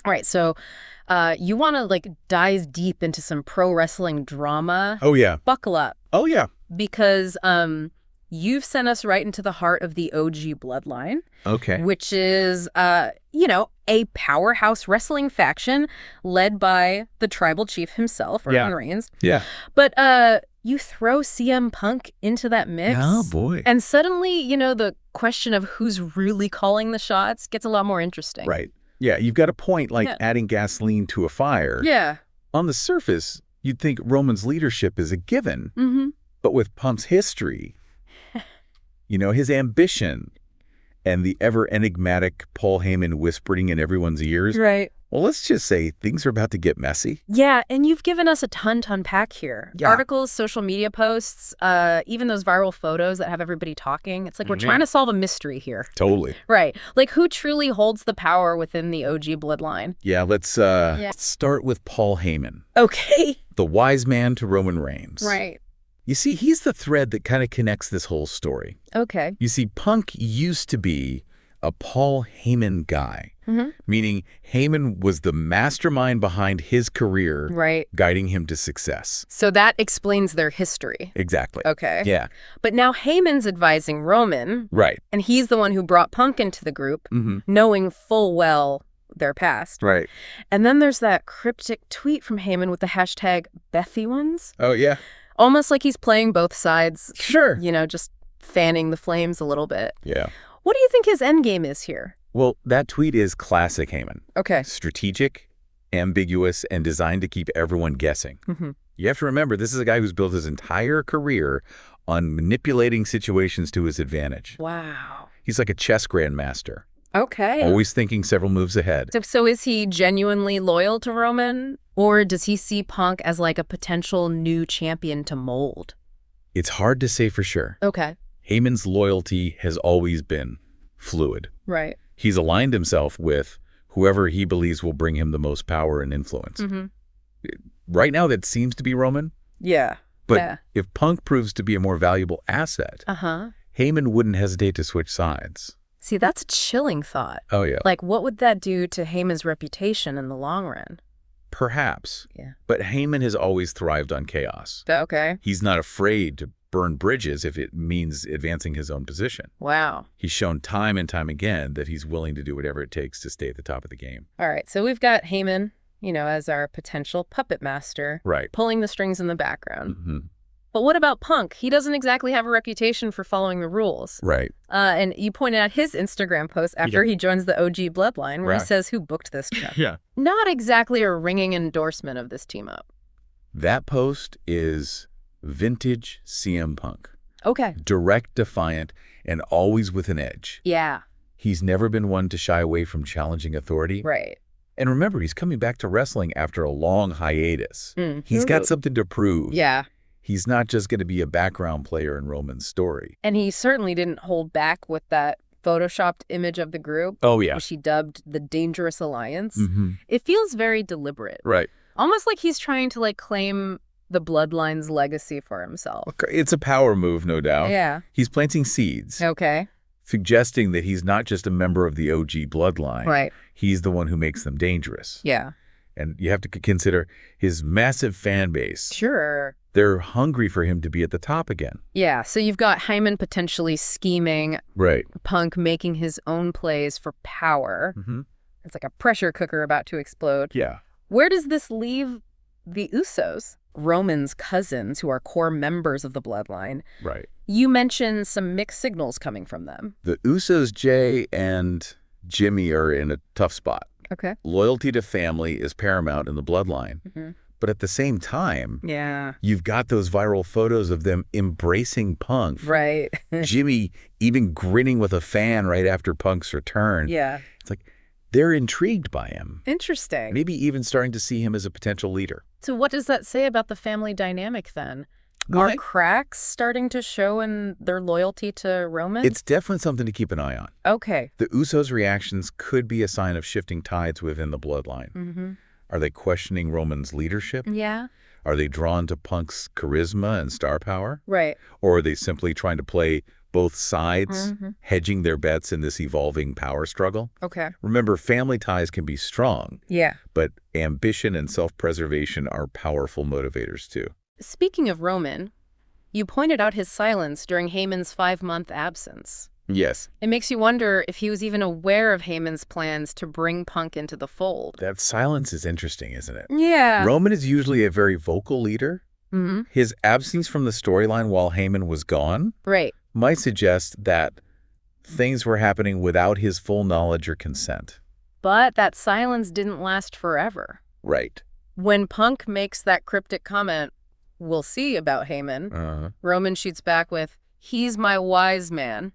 All right, so you want to like dive deep into some pro wrestling drama. Oh, yeah. Buckle up. Oh, yeah. Because you've sent us right into the heart of the OG Bloodline. Okay. Which is, a powerhouse wrestling faction led by the tribal chief himself, Roman Reigns. Yeah. But you throw CM Punk into that mix. Oh, boy. And suddenly, the question of who's really calling the shots gets a lot more interesting. Right. Yeah, you've got a point like adding gasoline to a fire. Yeah. On the surface, you'd think Roman's leadership is a given. Mm-hmm. But with Punk's history, his ambition, and the ever-enigmatic Paul Heyman whispering in everyone's ears. Right. Well, let's just say things are about to get messy. Yeah, and you've given us a ton to unpack here. Yeah. Articles, social media posts, even those viral photos that have everybody talking. It's like we're trying to solve a mystery here. Totally. Right. Like, who truly holds the power within the OG Bloodline? Yeah, let's start with Paul Heyman. Okay. The wise man to Roman Reigns. Right. You see, he's the thread that kind of connects this whole story. Okay. You see, Punk used to be a Paul Heyman guy, meaning Heyman was the mastermind behind his career, right, guiding him to success. So that explains their history. Exactly. Okay. Yeah. But now Heyman's advising Roman. Right. And he's the one who brought Punk into the group, knowing full well their past. Right. And then there's that cryptic tweet from Heyman with the hashtag Bethy ones. Oh, yeah. Almost like he's playing both sides. Sure. Just fanning the flames a little bit. Yeah. What do you think his endgame is here? Well, that tweet is classic Heyman. Okay. Strategic, ambiguous, and designed to keep everyone guessing. You have to remember, this is a guy who's built his entire career on manipulating situations to his advantage. Wow. He's like a chess grandmaster. Okay. Always thinking several moves ahead. So is he genuinely loyal to Roman? Or does he see Punk as like a potential new champion to mold? It's hard to say for sure. Okay. Heyman's loyalty has always been fluid. Right. He's aligned himself with whoever he believes will bring him the most power and influence. Right now, that seems to be Roman. Yeah. But if Punk proves to be a more valuable asset, Heyman wouldn't hesitate to switch sides. See, that's a chilling thought. Oh, yeah. Like, what would that do to Heyman's reputation in the long run? Perhaps. Yeah. But Heyman has always thrived on chaos. Okay. He's not afraid to burn bridges if it means advancing his own position. Wow. He's shown time and time again that he's willing to do whatever it takes to stay at the top of the game. All right. So we've got Heyman, as our potential puppet master. Right. Pulling the strings in the background. But what about Punk? He doesn't exactly have a reputation for following the rules. Right. And you pointed out his Instagram post after he joins the OG Bloodline where he says who booked this trip. Yeah. Not exactly a ringing endorsement of this team up. That post is vintage CM Punk. Okay. Direct, defiant, and always with an edge. Yeah. He's never been one to shy away from challenging authority. Right. And remember, he's coming back to wrestling after a long hiatus. He's got something to prove. Yeah. He's not just going to be a background player in Roman's story. And he certainly didn't hold back with that photoshopped image of the group. Oh, yeah. Which he dubbed the Dangerous Alliance. It feels very deliberate. Right. Almost like he's trying to claim the Bloodline's legacy for himself. Okay. It's a power move, no doubt. Yeah. He's planting seeds. Okay. Suggesting that he's not just a member of the OG Bloodline. Right. He's the one who makes them dangerous. Yeah. And you have to consider his massive fan base. Sure. They're hungry for him to be at the top again. Yeah, so you've got Heyman potentially scheming. Right. Punk making his own plays for power. It's like a pressure cooker about to explode. Yeah. Where does this leave the Usos? Roman's cousins, who are core members of the Bloodline. Right. You mentioned some mixed signals coming from them. The Usos, Jay and Jimmy, are in a tough spot. Okay. Loyalty to family is paramount in the Bloodline. But at the same time, you've got those viral photos of them embracing Punk. Right. Jimmy even grinning with a fan right after Punk's return. Yeah. It's like they're intrigued by him. Interesting. Maybe even starting to see him as a potential leader. So what does that say about the family dynamic then? Are cracks starting to show in their loyalty to Roman? It's definitely something to keep an eye on. Okay. The Usos' reactions could be a sign of shifting tides within the Bloodline. Are they questioning Roman's leadership? Yeah. Are they drawn to Punk's charisma and star power? Right. Or are they simply trying to play both sides hedging their bets in this evolving power struggle. Okay. Remember, family ties can be strong. Yeah. But ambition and self-preservation are powerful motivators, too. Speaking of Roman, you pointed out his silence during Heyman's 5-month absence. Yes. It makes you wonder if he was even aware of Heyman's plans to bring Punk into the fold. That silence is interesting, isn't it? Yeah. Roman is usually a very vocal leader. His absence from the storyline while Heyman was gone might suggest that things were happening without his full knowledge or consent. But that silence didn't last forever. Right. When Punk makes that cryptic comment, "We'll see about Heyman," Roman shoots back with, "He's my wise man."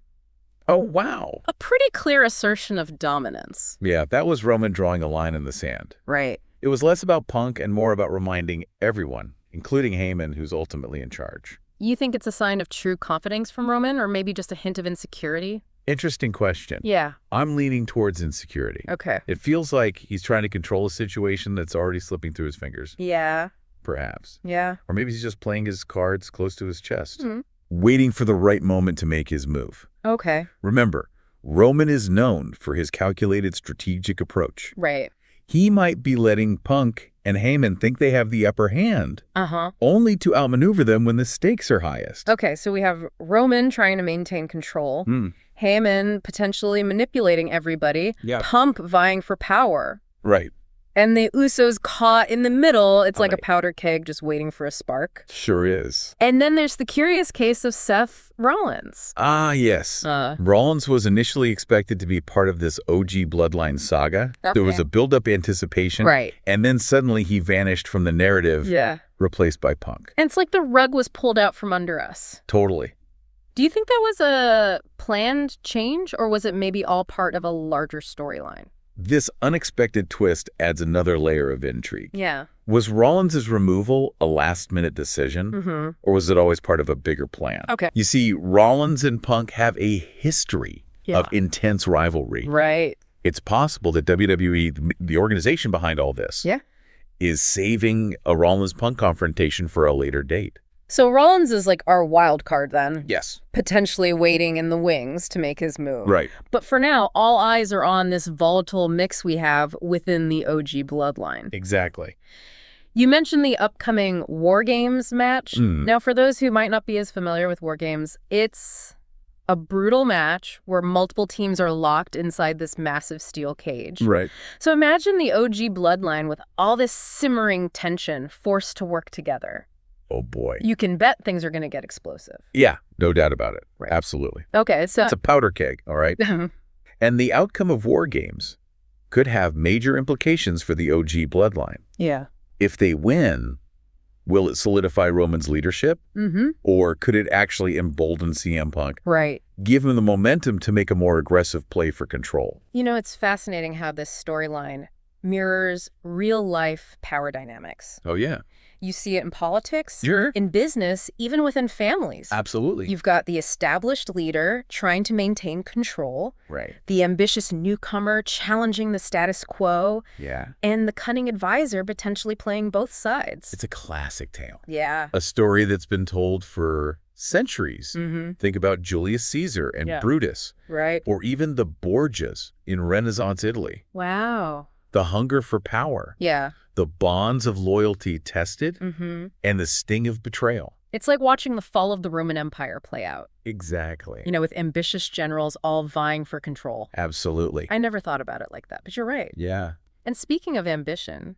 Oh, wow. A pretty clear assertion of dominance. Yeah, that was Roman drawing a line in the sand. Right. It was less about Punk and more about reminding everyone, including Heyman, who's ultimately in charge. You think it's a sign of true confidence from Roman, or maybe just a hint of insecurity? Interesting question. Yeah. I'm leaning towards insecurity. Okay. It feels like he's trying to control a situation that's already slipping through his fingers. Yeah. Perhaps. Yeah. Or maybe he's just playing his cards close to his chest, waiting for the right moment to make his move. Okay. Remember, Roman is known for his calculated strategic approach. Right. He might be letting Punk and Heyman think they have the upper hand, only to outmaneuver them when the stakes are highest. Okay, so we have Roman trying to maintain control, Heyman potentially manipulating everybody, Punk vying for power. Right. And the Usos caught in the middle. It's like a powder keg just waiting for a spark. Sure is. And then there's the curious case of Seth Rollins. Ah, yes. Rollins was initially expected to be part of this OG Bloodline saga. Okay. There was a build-up anticipation. Right. And then suddenly he vanished from the narrative, replaced by Punk. And it's like the rug was pulled out from under us. Totally. Do you think that was a planned change, or was it maybe all part of a larger storyline? This unexpected twist adds another layer of intrigue. Yeah. Was Rollins' removal a last-minute decision, or was it always part of a bigger plan? Okay. You see, Rollins and Punk have a history of intense rivalry. Right. It's possible that WWE, the organization behind all this, is saving a Rollins-Punk confrontation for a later date. So Rollins is like our wild card then. Yes. Potentially waiting in the wings to make his move. Right. But for now, all eyes are on this volatile mix we have within the OG Bloodline. Exactly. You mentioned the upcoming WarGames match. Now, for those who might not be as familiar with WarGames, it's a brutal match where multiple teams are locked inside this massive steel cage. Right. So imagine the OG Bloodline with all this simmering tension forced to work together. Oh, boy. You can bet things are going to get explosive. Yeah, no doubt about it. Right. Absolutely. Okay, so... It's a powder keg, all right? And the outcome of WarGames could have major implications for the OG Bloodline. Yeah. If they win, will it solidify Roman's leadership? Or could it actually embolden CM Punk? Right. Give him the momentum to make a more aggressive play for control. You know, it's fascinating how this storyline mirrors real-life power dynamics. Oh, yeah. You see it in politics, Sure. in business, even within families. Absolutely. You've got the established leader trying to maintain control, Right. the ambitious newcomer challenging the status quo, Yeah. and the cunning advisor potentially playing both sides. It's a classic tale. Yeah. A story that's been told for centuries. Think about Julius Caesar and Brutus. Right. Or even the Borgias in Renaissance Italy. Wow. The hunger for power. Yeah. The bonds of loyalty tested, and the sting of betrayal. It's like watching the fall of the Roman Empire play out. Exactly. You know, with ambitious generals all vying for control. Absolutely. I never thought about it like that, but you're right. Yeah. And speaking of ambition,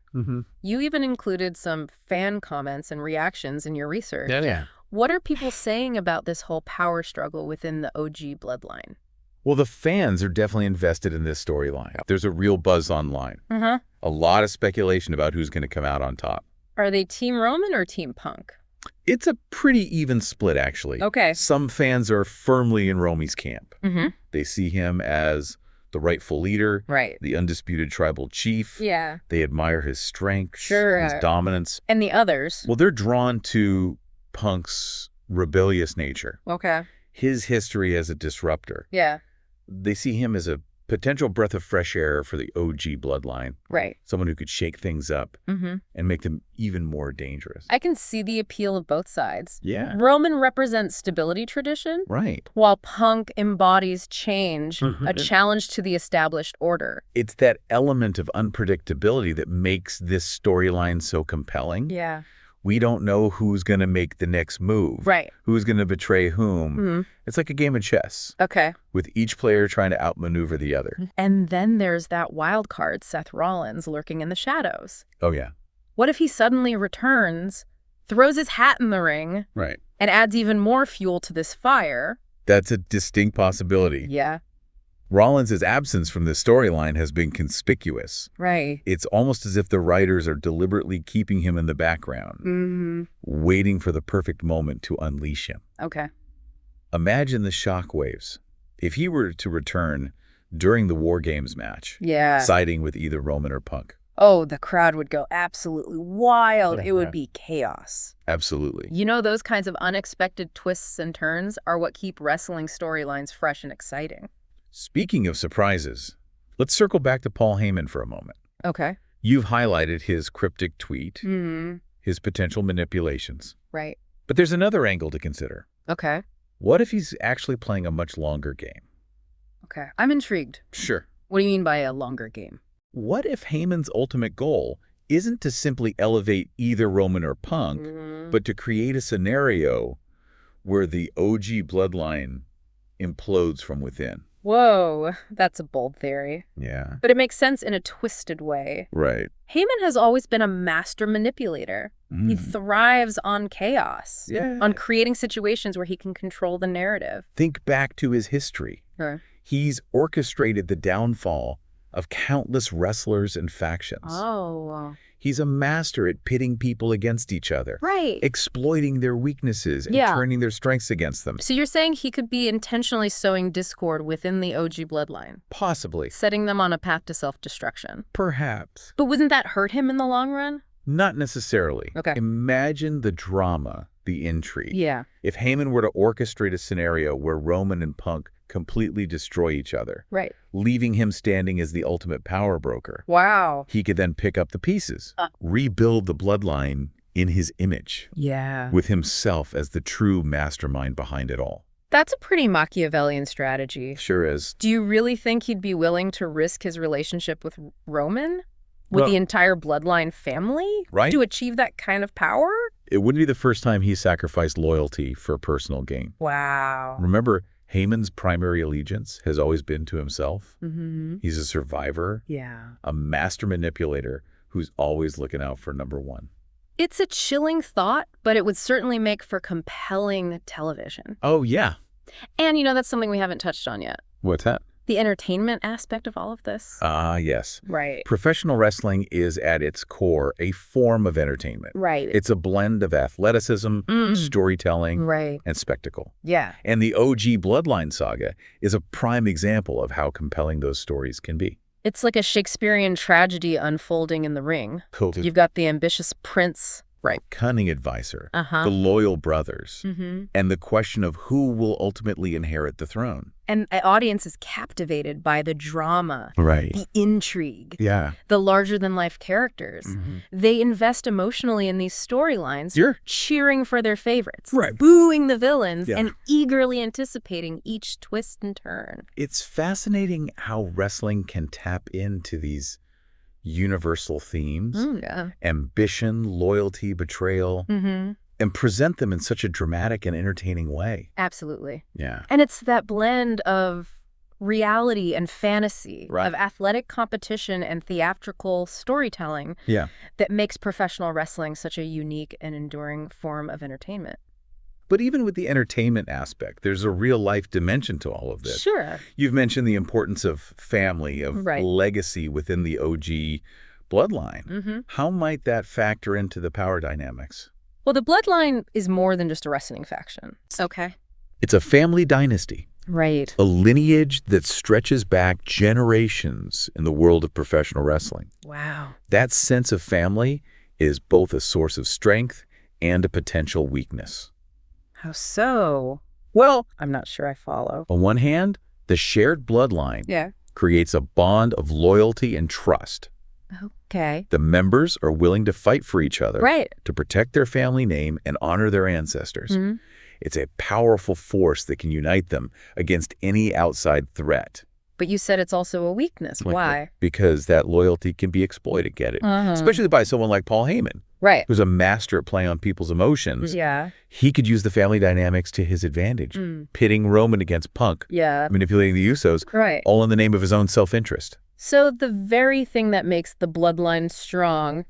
you even included some fan comments and reactions in your research. Yeah. What are people saying about this whole power struggle within the OG Bloodline? Well, the fans are definitely invested in this storyline. There's a real buzz online. A lot of speculation about who's going to come out on top. Are they Team Roman or Team Punk? It's a pretty even split, actually. Okay. Some fans are firmly in Romy's camp. They see him as the rightful leader, Right. the undisputed tribal chief. Yeah. They admire his strength, Sure. his dominance. And the others? Well, they're drawn to Punk's rebellious nature, Okay. his history as a disruptor. Yeah. They see him as a Potential breath of fresh air for the OG bloodline. Right. Someone who could shake things up and make them even more dangerous. I can see the appeal of both sides. Yeah. Roman represents stability tradition, Right. while Punk embodies change, a challenge to the established order. It's that element of unpredictability that makes this storyline so compelling. Yeah. We don't know who's going to make the next move. Right. Who's going to betray whom. It's like a game of chess. Okay. With each player trying to outmaneuver the other. And then there's that wild card, Seth Rollins, lurking in the shadows. Oh, yeah. What if he suddenly returns, throws his hat in the ring, Right. and adds even more fuel to this fire? That's a distinct possibility. Yeah. Rollins' absence from the storyline has been conspicuous. Right. It's almost as if the writers are deliberately keeping him in the background, waiting for the perfect moment to unleash him. Okay. Imagine the shockwaves. If he were to return during the WarGames match, siding with either Roman or Punk. Oh, the crowd would go absolutely wild. It would be chaos. Absolutely. You know, those kinds of unexpected twists and turns are what keep wrestling storylines fresh and exciting. Speaking of surprises, let's circle back to Paul Heyman for a moment. Okay. You've highlighted his cryptic tweet, his potential manipulations. Right. But there's another angle to consider. Okay. What if he's actually playing a much longer game? Okay. I'm intrigued. Sure. What do you mean by a longer game? What if Heyman's ultimate goal isn't to simply elevate either Roman or Punk, but to create a scenario where the OG bloodline implodes from within? Whoa, that's a bold theory. Yeah. But it makes sense in a twisted way. Right. Heyman has always been a master manipulator. He thrives on chaos, on creating situations where he can control the narrative. Think back to his history. Sure. He's orchestrated the downfall of countless wrestlers and factions. Oh. He's a master at pitting people against each other. Right. Exploiting their weaknesses and turning their strengths against them. So you're saying he could be intentionally sowing discord within the OG bloodline? Possibly. Setting them on a path to self-destruction? Perhaps. But wouldn't that hurt him in the long run? Not necessarily. Okay. Imagine the drama, the intrigue. Yeah. If Heyman were to orchestrate a scenario where Roman and Punk completely destroy each other, right, leaving him standing as the ultimate power broker. Wow. He could then pick up the pieces, rebuild the bloodline in his image. Yeah. With himself as the true mastermind behind it all. That's a pretty Machiavellian strategy. Sure is. Do you really think he'd be willing to risk his relationship with Roman? With the entire bloodline family? Right. To achieve that kind of power? It wouldn't be the first time he sacrificed loyalty for personal gain. Wow. Remember, Heyman's primary allegiance has always been to himself. He's a survivor. Yeah. A master manipulator who's always looking out for number one. It's a chilling thought, but it would certainly make for compelling television. Oh, yeah. And, you know, that's something we haven't touched on yet. What's that? The entertainment aspect of all of this. Yes. Right. Professional wrestling is at its core a form of entertainment. Right. It's a blend of athleticism, storytelling, and spectacle. Yeah. And the OG Bloodline saga is a prime example of how compelling those stories can be. It's like a Shakespearean tragedy unfolding in the ring. Cool. You've got the ambitious prince. Right. Cunning advisor, the loyal brothers, and the question of who will ultimately inherit the throne. And an audience is captivated by the drama, right, the intrigue, yeah, the larger-than-life characters. They invest emotionally in these storylines, cheering for their favorites, booing the villains, and eagerly anticipating each twist and turn. It's fascinating how wrestling can tap into these universal themes, ambition, loyalty, betrayal, and present them in such a dramatic and entertaining way. Absolutely. Yeah. And it's that blend of reality and fantasy, of athletic competition and theatrical storytelling that makes professional wrestling such a unique and enduring form of entertainment. But even with the entertainment aspect, there's a real-life dimension to all of this. Sure. You've mentioned the importance of family, of legacy within the OG bloodline. How might that factor into the power dynamics? Well, the bloodline is more than just a wrestling faction. Okay. It's a family dynasty. Right. A lineage that stretches back generations in the world of professional wrestling. Wow. That sense of family is both a source of strength and a potential weakness. How so? Well, I'm not sure I follow. on one hand, the shared bloodline creates a bond of loyalty and trust. Okay. The members are willing to fight for each other, Right. to protect their family name and honor their ancestors. It's a powerful force that can unite them against any outside threat. But you said it's also a weakness. Why? Because that loyalty can be exploited, get it? Especially by someone like Paul Heyman. Right. Who's a master at playing on people's emotions. Yeah. He could use the family dynamics to his advantage, pitting Roman against Punk, manipulating the Usos, all in the name of his own self-interest. So the very thing that makes the bloodline strong,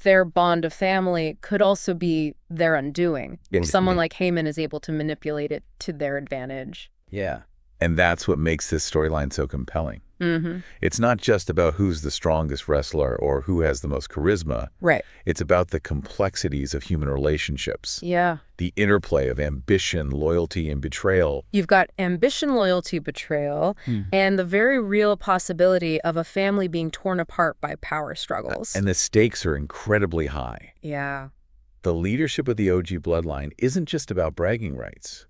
their bond of family, could also be their undoing. Someone like Heyman is able to manipulate it to their advantage. Yeah. And that's what makes this storyline so compelling. It's not just about who's the strongest wrestler or who has the most charisma. It's about the complexities of human relationships. The interplay of ambition, loyalty, and betrayal. You've got ambition, loyalty, betrayal, and the very real possibility of a family being torn apart by power struggles. And the stakes are incredibly high. Yeah. The leadership of the OG Bloodline isn't just about bragging rights.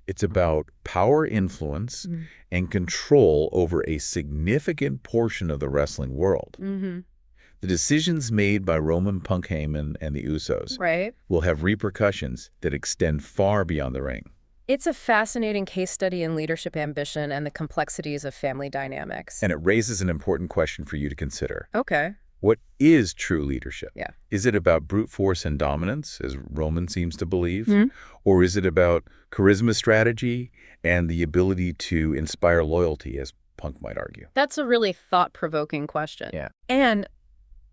It's about power, influence, and control over a significant portion of the wrestling world. The decisions made by Roman, Punk, Heyman, and the Usos will have repercussions that extend far beyond the ring. It's a fascinating case study in leadership ambition and the complexities of family dynamics. And it raises an important question for you to consider. Okay. What is true leadership? Yeah. Is it about brute force and dominance, as Roman seems to believe? Or is it about charisma, strategy, and the ability to inspire loyalty, as Punk might argue? That's a really thought-provoking question. Yeah. And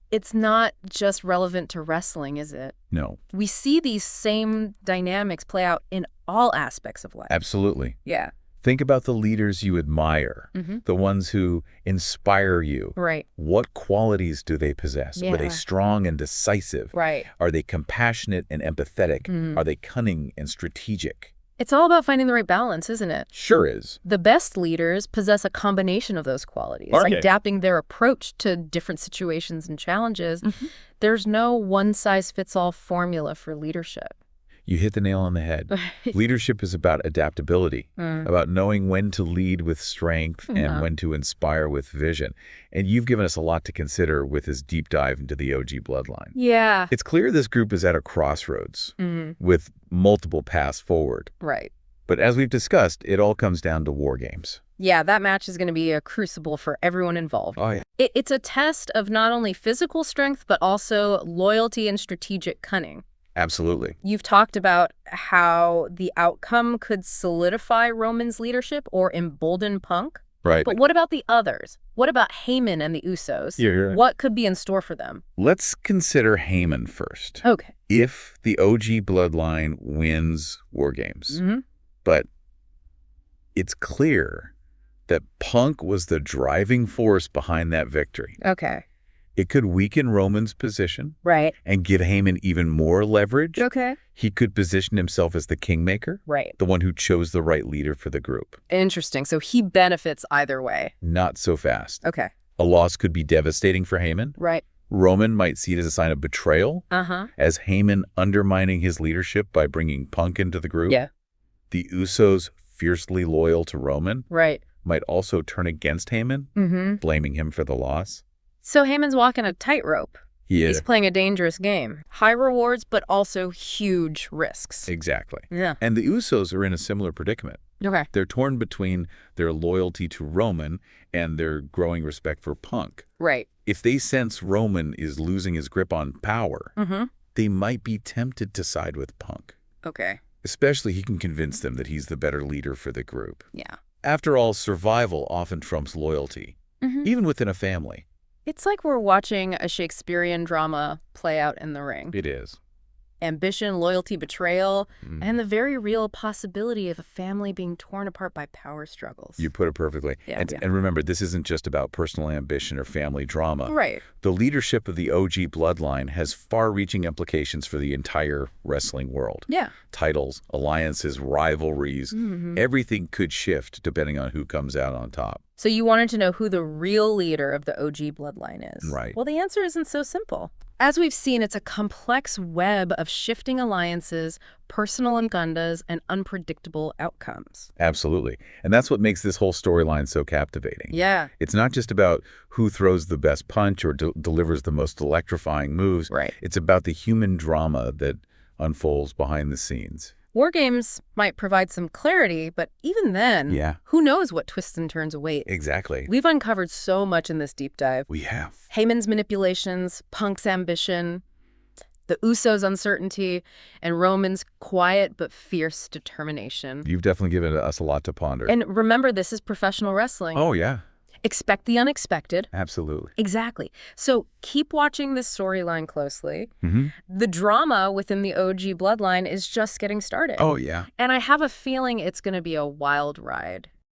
it's not just relevant to wrestling, is it? No. We see these same dynamics play out in all aspects of life. Absolutely. Yeah. Think about the leaders you admire, the ones who inspire you. What qualities do they possess? Are they strong and decisive? Are they compassionate and empathetic? Are they cunning and strategic? It's all about finding the right balance, isn't it? Sure is. The best leaders possess a combination of those qualities, like adapting their approach to different situations and challenges. There's no one-size-fits-all formula for leadership. You hit the nail on the head. Leadership is about adaptability, about knowing when to lead with strength and when to inspire with vision. And you've given us a lot to consider with this deep dive into the OG Bloodline. Yeah. It's clear this group is at a crossroads with multiple paths forward. But as we've discussed, it all comes down to WarGames. Yeah, that match is going to be a crucible for everyone involved. It's a test of not only physical strength, but also loyalty and strategic cunning. Absolutely. You've talked about how the outcome could solidify Roman's leadership or embolden Punk. But what about the others? What about Heyman and the Usos? You're right. What could be in store for them? Let's consider Heyman first. Okay. If the OG Bloodline wins WarGames, but it's clear that Punk was the driving force behind that victory. Okay. It could weaken Roman's position. And give Heyman even more leverage. Okay. He could position himself as the kingmaker. The one who chose the right leader for the group. Interesting. So he benefits either way. Not so fast. Okay. A loss could be devastating for Heyman. Roman might see it as a sign of betrayal. As Heyman undermining his leadership by bringing Punk into the group. The Usos, fiercely loyal to Roman. Might also turn against Heyman, blaming him for the loss. So Heyman's walking a tightrope. He's playing a dangerous game. High rewards, but also huge risks. Exactly. And the Usos are in a similar predicament. They're torn between their loyalty to Roman and their growing respect for Punk. If they sense Roman is losing his grip on power, they might be tempted to side with Punk. Especially he can convince them that he's the better leader for the group. After all, survival often trumps loyalty, even within a family. It's like we're watching a Shakespearean drama play out in the ring. It is. Ambition, loyalty, betrayal, and the very real possibility of a family being torn apart by power struggles. You put it perfectly. And remember, this isn't just about personal ambition or family drama. The leadership of the OG Bloodline has far-reaching implications for the entire wrestling world. Titles, alliances, rivalries, everything could shift depending on who comes out on top. So you wanted to know who the real leader of the OG Bloodline is. Right. Well, the answer isn't so simple. As we've seen, it's a complex web of shifting alliances, personal agendas, and unpredictable outcomes. Absolutely. And that's what makes this whole storyline so captivating. Yeah. It's not just about who throws the best punch or delivers the most electrifying moves. Right. It's about the human drama that unfolds behind the scenes. WarGames might provide some clarity, but even then, who knows what twists and turns await? Exactly. We've uncovered so much in this deep dive. We have. Heyman's manipulations, Punk's ambition, the Usos' uncertainty, and Roman's quiet but fierce determination. You've definitely given us a lot to ponder. And remember, this is professional wrestling. Oh, yeah. Expect the unexpected. Absolutely. Exactly. So keep watching this storyline closely. Mm-hmm. The drama within the OG Bloodline is just getting started. Oh, yeah. And I have a feeling it's going to be a wild ride.